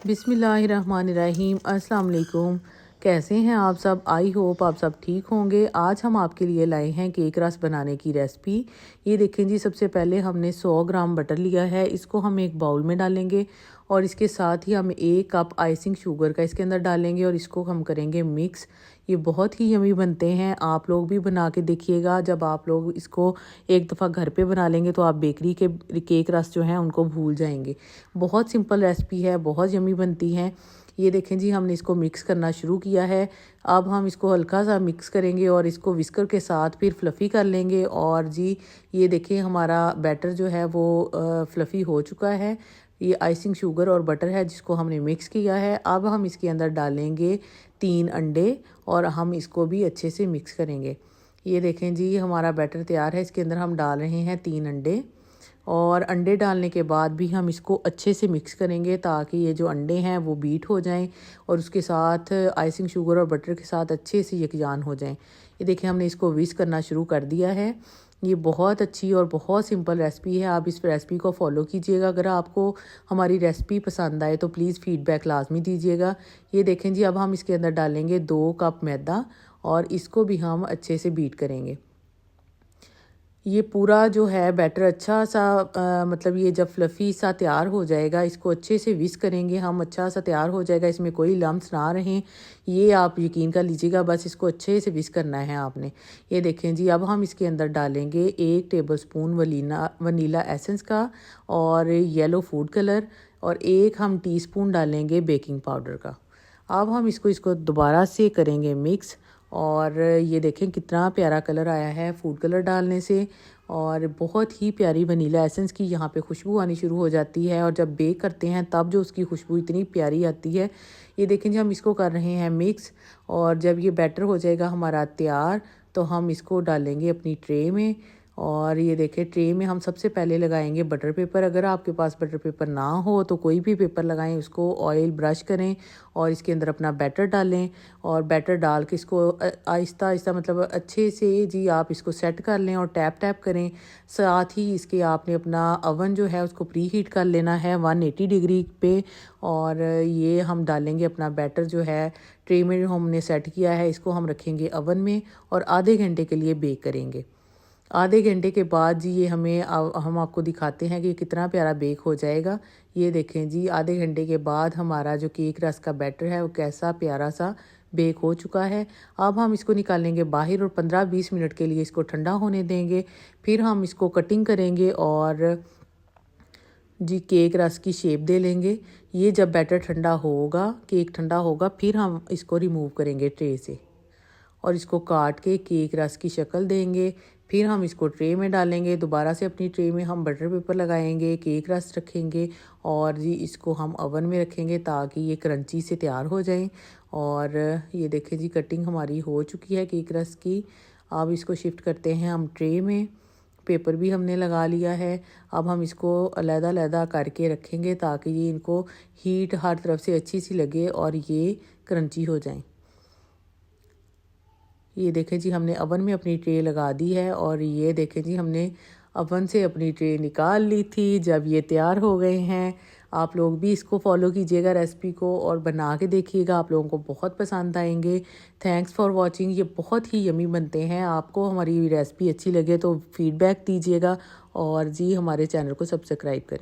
बिस्मिल्लाहिर्रहमानिर्रहीम। अस्सलाम वालेकुम। कैसे हैं आप सब? आई होप आप सब ठीक होंगे। आज हम आपके लिए लाए हैं केक रस बनाने की रेसिपी। ये देखें जी, सबसे पहले हमने 100 ग्राम बटर लिया है। इसको हम एक बाउल में डालेंगे और इसके साथ ही हम 1 कप आइसिंग शुगर का इसके अंदर डालेंगे और इसको हम करेंगे मिक्स। ये बहुत ही यमी बनते हैं, आप लोग भी बना के देखिएगा। जब आप लोग इसको एक दफ़ा घर पे बना लेंगे तो आप बेकरी के केक रस जो हैं उनको भूल जाएंगे। बहुत सिंपल रेसिपी है, बहुत यमी बनती हैं। ये देखें जी, हमने इसको मिक्स करना शुरू किया है। अब हम इसको हल्का सा मिक्स करेंगे और इसको विस्कर के साथ फिर फ्लफ़ी कर लेंगे। और जी ये देखें, हमारा बैटर जो है वो फ्लफ़ी हो चुका है। ये आइसिंग शुगर और बटर है जिसको हमने मिक्स किया है। अब हम इसके अंदर डालेंगे 3 अंडे और हम इसको भी अच्छे से मिक्स करेंगे। ये देखें जी, हमारा बैटर तैयार है। इसके अंदर हम डाल रहे हैं 3 अंडे और अंडे डालने के बाद भी हम इसको अच्छे से मिक्स करेंगे ताकि ये जो अंडे हैं वो बीट हो जाएं और उसके साथ आइसिंग शुगर और बटर के साथ अच्छे से यकजान हो जाएं। ये देखें, हमने इसको विस्क करना शुरू कर दिया है। ये बहुत अच्छी और बहुत सिंपल रेसिपी है, आप इस रेसिपी को फॉलो कीजिएगा। अगर आपको हमारी रेसिपी पसंद आए तो प्लीज़ फ़ीडबैक लाजमी दीजिएगा। ये देखें जी, अब हम इसके अंदर डालेंगे 2 कप मैदा और इसको भी हम अच्छे से बीट करेंगे। ये पूरा जो है बैटर अच्छा सा मतलब ये जब फ्लफ़ी सा तैयार हो जाएगा, इसको अच्छे से विस्क करेंगे हम, अच्छा सा तैयार हो जाएगा, इसमें कोई लम्स ना रहें, ये आप यकीन कर लीजिएगा। बस इसको अच्छे से विस्क करना है आपने। ये देखें जी, अब हम इसके अंदर डालेंगे 1 टेबलस्पून वनीला एसेंस का और येलो फूड कलर और 1 हम टीस्पून डालेंगे बेकिंग पाउडर का। अब हम इसको दोबारा से करेंगे मिक्स और ये देखें कितना प्यारा कलर आया है फूड कलर डालने से और बहुत ही प्यारी वनीला एसेंस की यहाँ पे खुशबू आनी शुरू हो जाती है। और जब बेक करते हैं तब जो उसकी खुशबू इतनी प्यारी आती है। ये देखें जी, हम इसको कर रहे हैं मिक्स और जब ये बैटर हो जाएगा हमारा तैयार तो हम इसको डालेंगे अपनी ट्रे में। और ये देखें, ट्रे में हम सबसे पहले लगाएंगे बटर पेपर। अगर आपके पास बटर पेपर ना हो तो कोई भी पेपर लगाएं, उसको ऑयल ब्रश करें और इसके अंदर अपना बैटर डालें और बैटर डाल के इसको आहिस्ता आहिस्ता मतलब अच्छे से जी आप इसको सेट कर लें और टैप टैप करें। साथ ही इसके आपने अपना अवन जो है उसको प्री हीट कर लेना है 180 डिग्री पे। और ये हम डालेंगे अपना बैटर जो है ट्रे में जो हमने सेट किया है, इसको हम रखेंगे अवन में और आधे घंटे के लिए बेक करेंगे। आधे घंटे के बाद जी ये हम आपको दिखाते हैं कि कितना प्यारा बेक हो जाएगा। ये देखें जी, आधे घंटे के बाद हमारा जो केक रस का बैटर है वो कैसा प्यारा सा बेक हो चुका है। अब हम इसको निकालेंगे बाहर और 15-20 मिनट के लिए इसको ठंडा होने देंगे। फिर हम इसको कटिंग करेंगे और जी केक रस की शेप दे लेंगे। ये जब बैटर ठंडा होगा, केक ठंडा होगा, फिर हम इसको रिमूव करेंगे ट्रे से और इसको काट के केक रस की शक्ल देंगे। फिर हम इसको ट्रे में डालेंगे। दोबारा से अपनी ट्रे में हम बटर पेपर लगाएंगे, केक रस रखेंगे और जी इसको हम ओवन में रखेंगे ताकि ये क्रंची से तैयार हो जाएं। और ये देखें जी, कटिंग हमारी हो चुकी है केक रस की। अब इसको शिफ्ट करते हैं हम ट्रे में। पेपर भी हमने लगा लिया है। अब हम इसको अलग-अलग करके रखेंगे ताकि ये इनको हीट हर तरफ से अच्छी सी लगे और ये क्रंची हो जाएं। ये देखें जी, हमने अवन में अपनी ट्रे लगा दी है और ये देखें जी, हमने अवन से अपनी ट्रे निकाल ली थी जब ये तैयार हो गए हैं। आप लोग भी इसको फॉलो कीजिएगा रेसिपी को और बना के देखिएगा, आप लोगों को बहुत पसंद आएंगे। Thanks for watching. ये बहुत ही यमी बनते हैं। आपको हमारी रेसिपी अच्छी लगे तो फीडबैक दीजिएगा और जी हमारे चैनल को सब्सक्राइब करें।